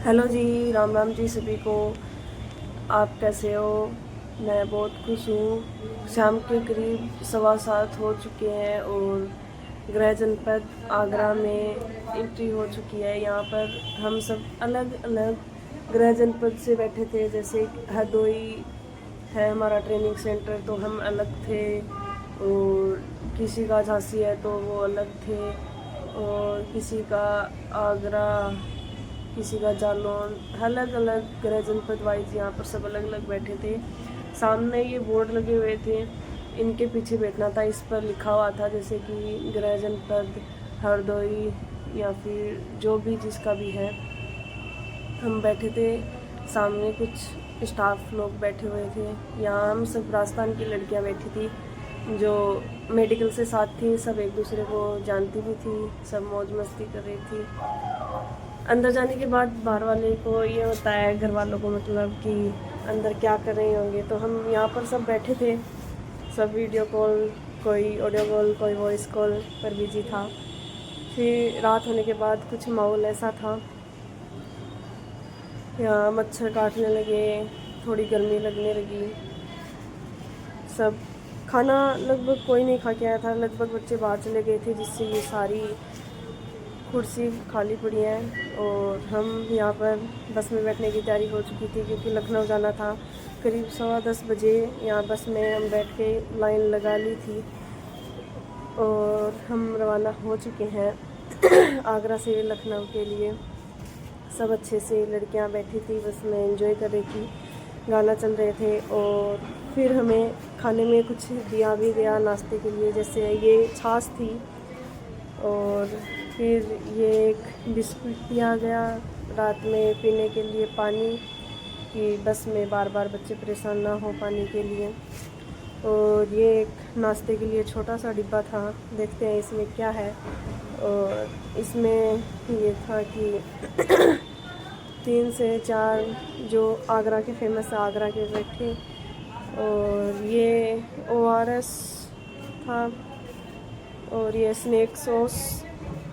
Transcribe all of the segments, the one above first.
Hello जी, राम राम जी सभी को। आप कैसे हो? मैं बहुत खुश हूँ। शाम के करीब 7:15 हो चुके हैं और गृह जनपद आगरा में एंट्री हो चुकी है। यहाँ पर हम सब अलग अलग गृह जनपद से बैठे थे। जैसे हरदोई है हमारा ट्रेनिंग सेंटर, तो हम अलग थे, और किसी का झांसी है तो वो अलग थे, और किसी का आगरा, किसी का जालौन, अलग अलग गृह जनपद वाइज यहाँ पर सब अलग अलग बैठे थे। सामने ये बोर्ड लगे हुए थे, इनके पीछे बैठना था। इस पर लिखा हुआ था जैसे कि गृह जनपद हरदोई या फिर जो भी जिसका भी है। हम बैठे थे, सामने कुछ स्टाफ लोग बैठे हुए थे। यहाँ हम सब राजस्थान की लड़कियाँ बैठी थी जो मेडिकल से साथ थी। सब एक दूसरे को जानती भी थी, सब मौज मस्ती कर रही थी। अंदर जाने के बाद बाहर वाले को ये होता है, घर वालों को मतलब कि अंदर क्या कर रहे होंगे। तो हम यहाँ पर सब बैठे थे, सब वीडियो कॉल, कोई ऑडियो कॉल, कोई वॉइस कॉल पर बिजी था। फिर रात होने के बाद कुछ माहौल ऐसा था, यहाँ मच्छर काटने लगे, थोड़ी गर्मी लगने लगी। सब खाना लगभग कोई नहीं खा के आया था, लगभग बच्चे बाहर चले गए थे, जिससे ये सारी कुर्सी खाली पड़ी हैं। और हम यहाँ पर बस में बैठने की तैयारी हो चुकी थी क्योंकि लखनऊ जाना था। करीब 10:15 बजे यहाँ बस में हम बैठ के लाइन लगा ली थी और हम रवाना हो चुके हैं आगरा से लखनऊ के लिए। सब अच्छे से लड़कियाँ बैठी थी बस में, एंजॉय कर रही थी, गाना चल रहे थे। और फिर हमें खाने में कुछ दिया भी गया नाश्ते के लिए, जैसे ये छाछ थी और फिर ये एक बिस्कुट दिया गया रात में पीने के लिए, पानी, कि बस में बार बार बच्चे परेशान ना हो पानी के लिए। और ये एक नाश्ते के लिए छोटा सा डिब्बा था, देखते हैं इसमें क्या है। और इसमें ये था कि 3 से 4 जो आगरा के फेमस आगरा के बैठे, और ये ORS था, और ये स्नैक सॉस,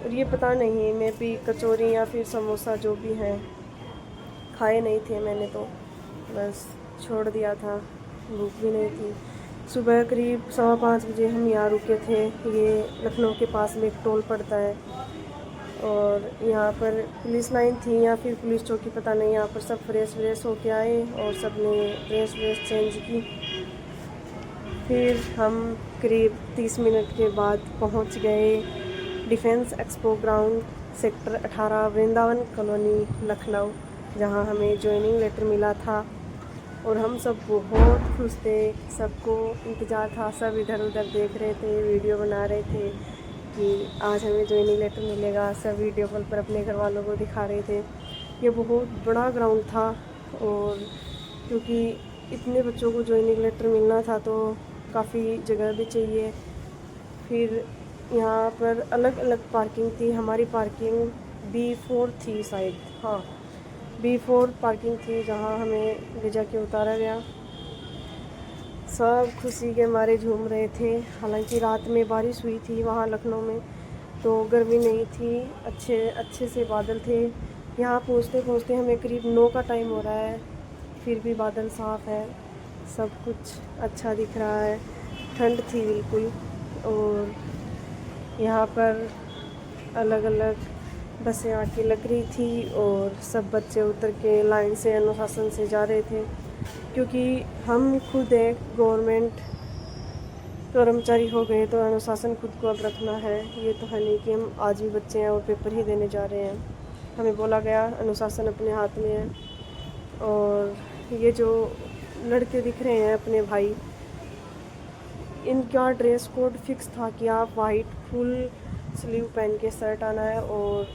और ये पता नहीं मैं भी कचौरी या फिर समोसा जो भी है, खाए नहीं थे मैंने, तो बस छोड़ दिया था, भूख भी नहीं थी। सुबह करीब 5:15 बजे हम यहाँ रुके थे। ये लखनऊ के पास में एक टोल पड़ता है और यहाँ पर पुलिस लाइन थी या फिर पुलिस चौकी पता नहीं। यहाँ पर सब फ्रेश होके आए और सब ने ड्रेस चेंज की। फिर हम करीब 30 मिनट के बाद पहुँच गए defence expo ground, sector 18, Vrindavan colony, Lucknow, जहाँ हमें ज्वाइनिंग लेटर मिला था। और हम सब बहुत खुश थे, सबको इंतज़ार था, सब इधर उधर देख रहे थे, वीडियो बना रहे थे कि आज हमें ज्वाइनिंग लेटर मिलेगा। सब वीडियो कॉल पर अपने घर वालों को दिखा रहे थे। ये बहुत बड़ा ग्राउंड था और क्योंकि इतने बच्चों को ज्वाइनिंग लेटर मिलना था तो काफ़ी जगह भी चाहिए। फिर यहाँ पर अलग अलग पार्किंग थी, हमारी पार्किंग B4 थी शायद, हाँ B4 पार्किंग थी, जहाँ हमें ले जाके उतारा गया। सब खुशी के मारे झूम रहे थे। हालांकि रात में बारिश हुई थी वहाँ लखनऊ में, तो गर्मी नहीं थी, अच्छे से बादल थे। यहाँ पहुँचते हमें करीब 9 का टाइम हो रहा है, फिर भी बादल साफ़ है, सब कुछ अच्छा दिख रहा है। ठंड थी बिल्कुल। और यहाँ पर अलग अलग बसें आके लग रही थी और सब बच्चे उतर के लाइन से अनुशासन से जा रहे थे, क्योंकि हम खुद एक गवर्नमेंट कर्मचारी हो गए तो अनुशासन खुद को अब रखना है। ये तो है नहीं कि हम आज भी बच्चे हैं और पेपर ही देने जा रहे हैं। हमें बोला गया अनुशासन अपने हाथ में है। और ये जो लड़के दिख रहे हैं अपने भाई, इनका ड्रेस कोड फिक्स था कि आप वाइट फुल स्लीव पहन के शर्ट आना है और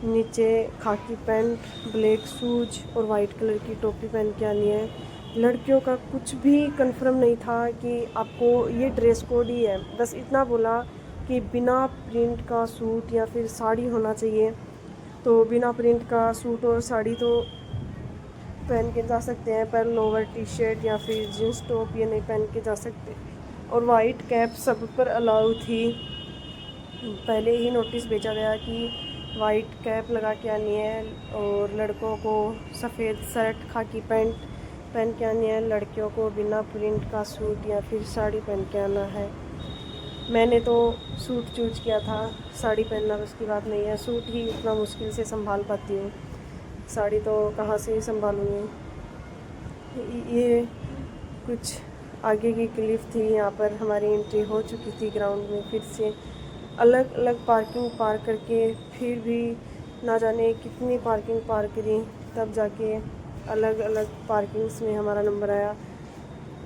नीचे खाकी पैंट, ब्लैक शूज और वाइट कलर की टोपी पहन के आनी है। लड़कियों का कुछ भी कंफर्म नहीं था कि आपको ये ड्रेस कोड ही है, बस इतना बोला कि बिना प्रिंट का सूट या फिर साड़ी होना चाहिए। तो बिना प्रिंट का सूट और साड़ी तो पहन के जा सकते हैं, पर लोअर टी-शर्ट या फिर जीन्स टॉप ये नहीं पहन के जा सकते। और वाइट कैप सब पर अलाउ थी। पहले ही नोटिस भेजा गया कि वाइट कैप लगा के आनी है और लड़कों को सफ़ेद शर्ट खाकी पैंट पहन के आनी है, लड़कियों को बिना प्रिंट का सूट या फिर साड़ी पहन के आना है। मैंने तो सूट चूज किया था, साड़ी पहनना बस की बात नहीं है, सूट ही इतना मुश्किल से संभाल पाती हूँ, साड़ी तो कहाँ से ही संभालूँगी। ये कुछ आगे की क्लिप थी, यहाँ पर हमारी एंट्री हो चुकी थी ग्राउंड में। फिर से अलग अलग पार्किंग पार करके फिर भी ना जाने कितनी पार्किंग पार करी, तब जाके अलग अलग पार्किंग्स में हमारा नंबर आया।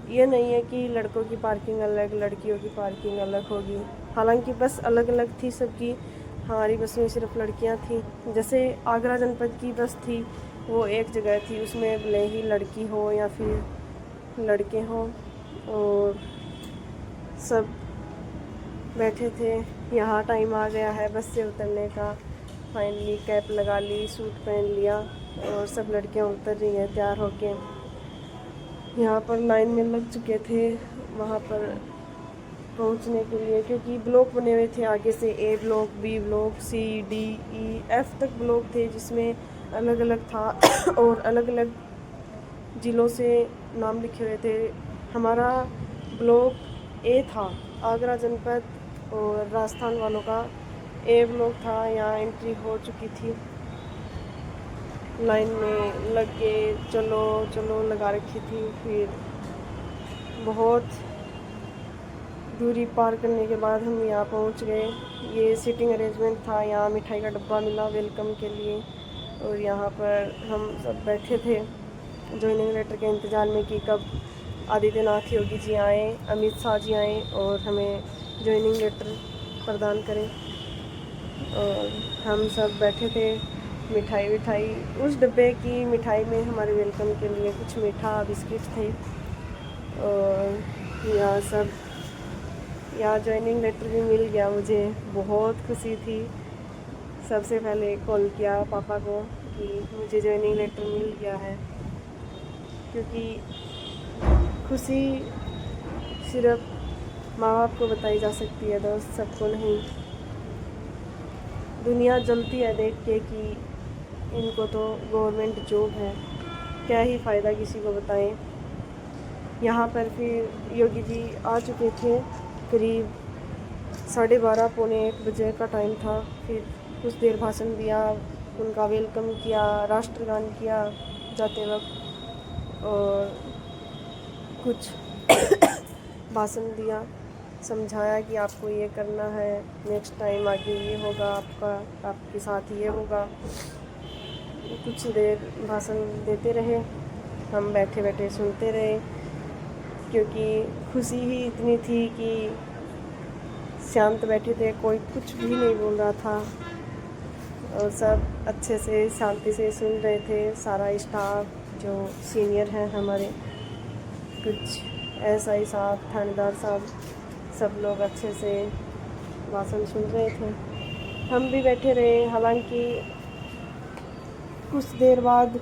ये नहीं है कि लड़कों की पार्किंग अलग लड़कियों की पार्किंग अलग होगी, हालांकि बस अलग अलग थी सबकी। हमारी बस में सिर्फ लड़कियां थी। जैसे आगरा जनपद की बस थी वो एक जगह थी, उसमें भले ही लड़की हो या फिर लड़के हों, और सब बैठे थे। यहाँ टाइम आ गया है बस से उतरने का। फाइनली कैप लगा ली, सूट पहन लिया और सब लड़कियाँ उतर रही हैं तैयार होके। यहाँ पर लाइन में लग चुके थे वहाँ पर पहुँचने के लिए, क्योंकि ब्लॉक बने हुए थे आगे से, ए ब्लॉक, बी ब्लॉक, सी, डी, ई, एफ तक ब्लॉक थे, जिसमें अलग अलग था और अलग अलग ज़िलों से नाम लिखे हुए थे। हमारा ब्लॉक ए था, आगरा जनपद और राजस्थान वालों का ए ब्लॉक था। यहाँ एंट्री हो चुकी थी, लाइन में लग के चलो चलो लगा रखी थी। फिर बहुत दूरी पार करने के बाद हम यहाँ पहुँच गए। ये सीटिंग अरेंजमेंट था, यहाँ मिठाई का डब्बा मिला वेलकम के लिए, और यहाँ पर हम सब बैठे थे ज्वाइनिंग लेटर के इंतज़ार में कि कब आदित्यनाथ योगी जी आए, अमित शाह जी आए और हमें ज्वाइनिंग लेटर प्रदान करें। और हम सब बैठे थे, मिठाई विठाई, उस डब्बे की मिठाई में हमारे वेलकम के लिए कुछ मीठा बिस्किट थे। और यहाँ सब, यहाँ ज्वाइनिंग लेटर भी मिल गया मुझे, बहुत खुशी थी। सबसे पहले कॉल किया पापा को कि मुझे ज्वाइनिंग लेटर मिल गया है, क्योंकि खुशी सिर्फ माँ बाप को बताई जा सकती है दोस्त, सबको नहीं। दुनिया जलती है देख के कि इनको तो गवर्नमेंट जॉब है, क्या ही फ़ायदा किसी को बताएं। यहाँ पर फिर योगी जी आ चुके थे, करीब 12:30 पौने 1 बजे का टाइम था। फिर कुछ देर भाषण दिया, उनका वेलकम किया, राष्ट्रगान किया जाते वक्त, और कुछ भाषण दिया, समझाया कि आपको ये करना है, नेक्स्ट टाइम आगे ये होगा, आपके साथ ये होगा। कुछ देर भाषण देते रहे, हम बैठे बैठे सुनते रहे, क्योंकि खुशी ही इतनी थी कि शांत बैठे थे, कोई कुछ भी नहीं बोल रहा था और सब अच्छे से शांति से सुन रहे थे। सारा स्टाफ जो सीनियर हैं हमारे, कुछ एसआई साहब, थानेदार साहब, सब लोग अच्छे से भाषण सुन रहे थे। हम भी बैठे रहे। हालांकि कुछ देर बाद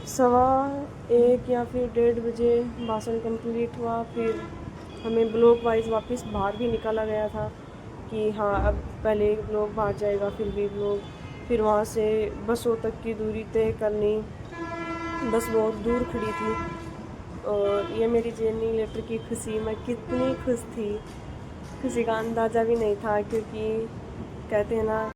1:15 या फिर 1:30 बजे भाषण कंप्लीट हुआ। फिर हमें ब्लॉक वाइज वापस बाहर भी निकाला गया था कि हाँ, अब पहले एक ब्लॉक बाहर जाएगा, फिर बी ब्लॉक, फिर वहाँ से बसों तक की दूरी तय करनी। बस बहुत दूर खड़ी थी और ये मेरी ज्वाइनिंग लेटर की खुशी, मैं कितनी खुश थी, खुशी का अंदाज़ा भी नहीं था, क्योंकि कहते हैं ना